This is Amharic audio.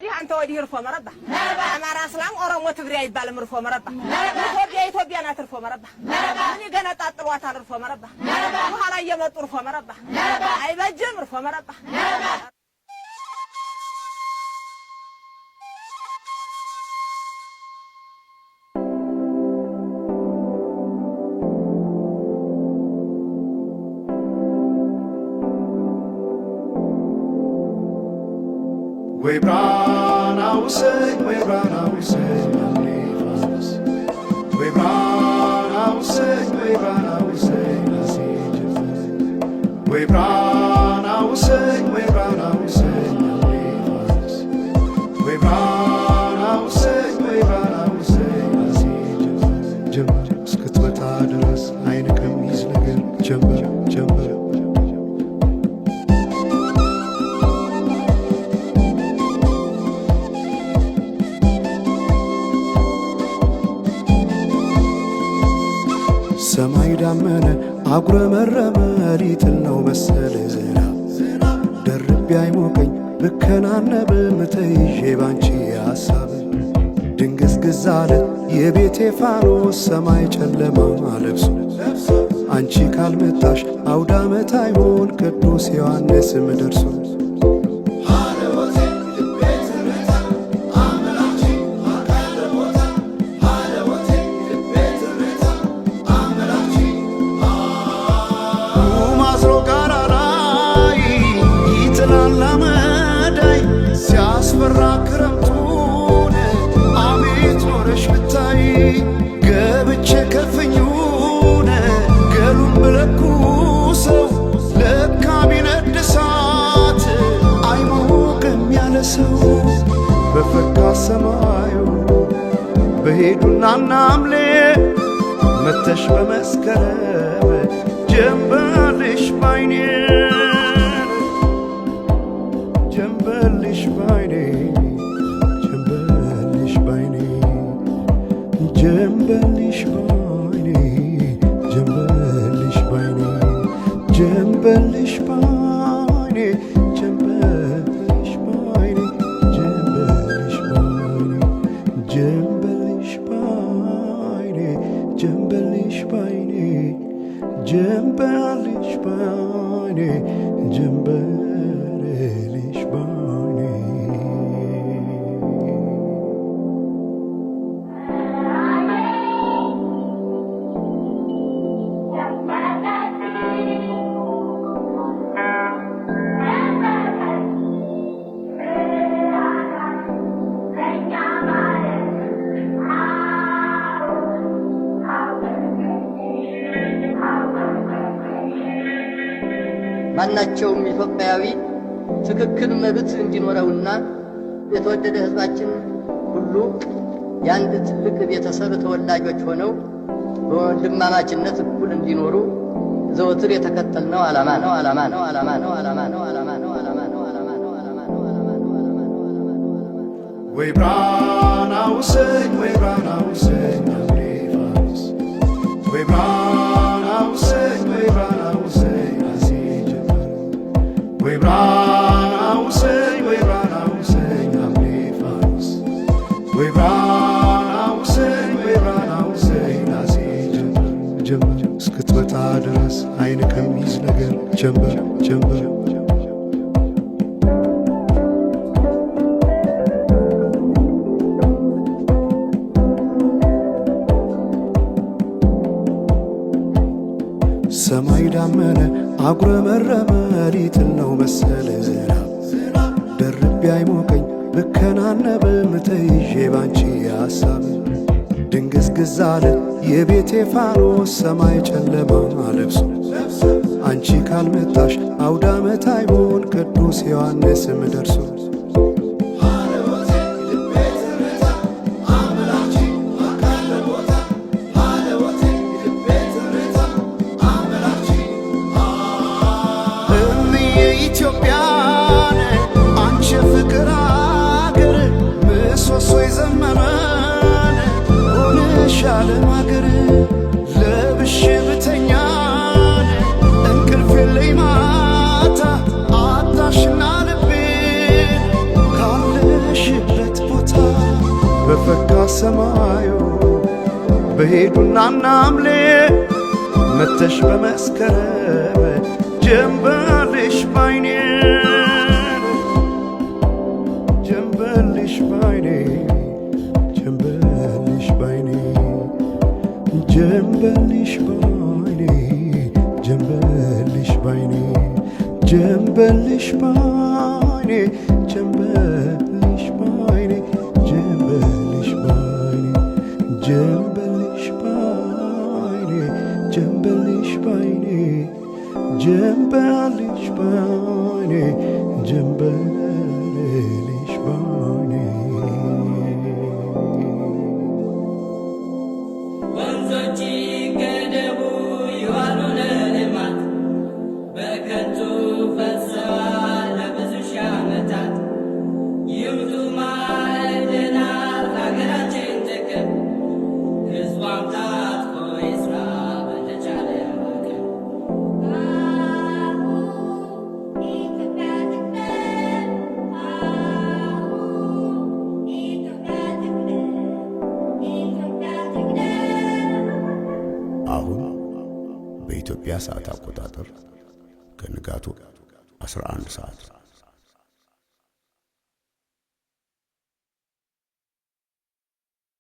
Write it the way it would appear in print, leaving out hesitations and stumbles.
أنت ودي رفو مربع أنا راسلام أورمو تبري يبال مرفو مربع إثيوبيا نات رفو مربع من يجنا تطلعات على رفو مربع وهلا يمط رفو مربع أي بجم رفو مربع We brought our sick, we brought our sick, and leave us. We brought our sick, we brought our sick, and leave. We brought our sick, we brought our sick, and leave us. We brought our sick, we brought our sick, and leave. Jumper, skutmata adras, eine kamis lager. Jumper, jumper. ሰማይ ዳመነ አጉረመረመ ሊጥል ነው መሰለ ዝናብ ደርቤ አይሞቀኝ ብከናነብ ምተይዤ ባንቺ ሐሳብ ድንግዝግዝ አለ የቤቴ ፋኖስ ሰማይ ጨለማ ለብሶ አንቺ ካልመጣሽ አውደ ዓመት አይሆን ቅዱስ ዮሐንስም ደርሶ ክረምቱን አቤት ኖረሽ ብታይ ገብቼ ከፍኙን ገሉን ብለኩሰው ለካ ቢነድ እሳት አይሞቅም ያለ ሰው በፈካ ሰማዩ በሄዱና ናምሌ መተሽ በመስከረም ጀንበልሽ ባይኔ ጀንበልሽ ባይኔ ጀንበልሽ ባይኔ ጀንበልሽ ባይኔ ጀንበልሽ ባይኔ ጀንበልሽ ባይኔ ጀንበልሽ ባይኔ ጀንበልሽ ባይኔ ጀንበልሽ ባይኔ ጀንበልሽ ባይኔ ጀንበልሽ ባይኔ ጀንበልሽ ባይኔ ማናቸውም ኢትዮጵያዊ ትክክል መብት እንዲኖረውና የተወደደ ሕዝባችን ሁሉ የአንድ ትልቅ ቤተሰብ ተወላጆች ሆነው በወንድማማችነት እኩል እንዲኖሩ ዘወትር የተከተልነው ዓላማ ነው። We brought our sick, we brought our sick, and leave us. We brought our sick, we brought our sick, and leave. We brought our sick, we brought our sick, and leave us. We brought our sick, we brought our sick, and leave. ጀምበር እስክትመጣ ድረስ አይን ከሚይዝ ነገር ጀምበር ጀምበር ሰማይ ዳመነ አጉረመረመ ሊጥል ነው መሰለ ዝናብ ደርቤ አይሞቀኝ ብከናነብ ምተይዤ ባንቺ ሐሳብ ድንግዝግዝ አለ የቤቴ ፋኖስ ሰማይ ጨለማ ለብሶ አንቺ ካልመጣሽ አውደ ዓመት አይሆን ቅዱስ ዮሐንስም ደርሶ ኢትዮጵያን አንቺ ፍቅር አገር ምሰሶ የዘመመን ሆነሻል ማገር ለብሼ ብተኛን እንቅልፍ የለኝ ማታ አጣሽና ልቤን ሰማዩ በሄዱና ናምሌ መተሽ በመስከረም ጀንበልሽ ባይኔ ጀንበልሽ ባይኔ ጀንበልሽ ባይኔ ጀንበልሽ ባይኔ ጀንበልሽ ባይኔ ጀንበልሽ ባይኔ ጀንበልሽ ባይኔ ጀንበልሽ ባይኔ ጀንበልሽ ባይኔ ጀንበልሽ ባይኔ ጀንበልሽ ባይኔ ጀንበልሽ ባይኔ ወንዞች ገደቡ ይዋሉ ለልማት በከንቱ ፈሰዋል ለብዙ ሺህ ዓመታት። ይምጡ ማዕድናት ለሀገራችን ጥቅም ሕዝቧም ታጥቆ ይስራ በተቻለ አቅም። አሁን በኢትዮጵያ ሰዓት አቆጣጠር ከንጋቱ 11 ሰዓት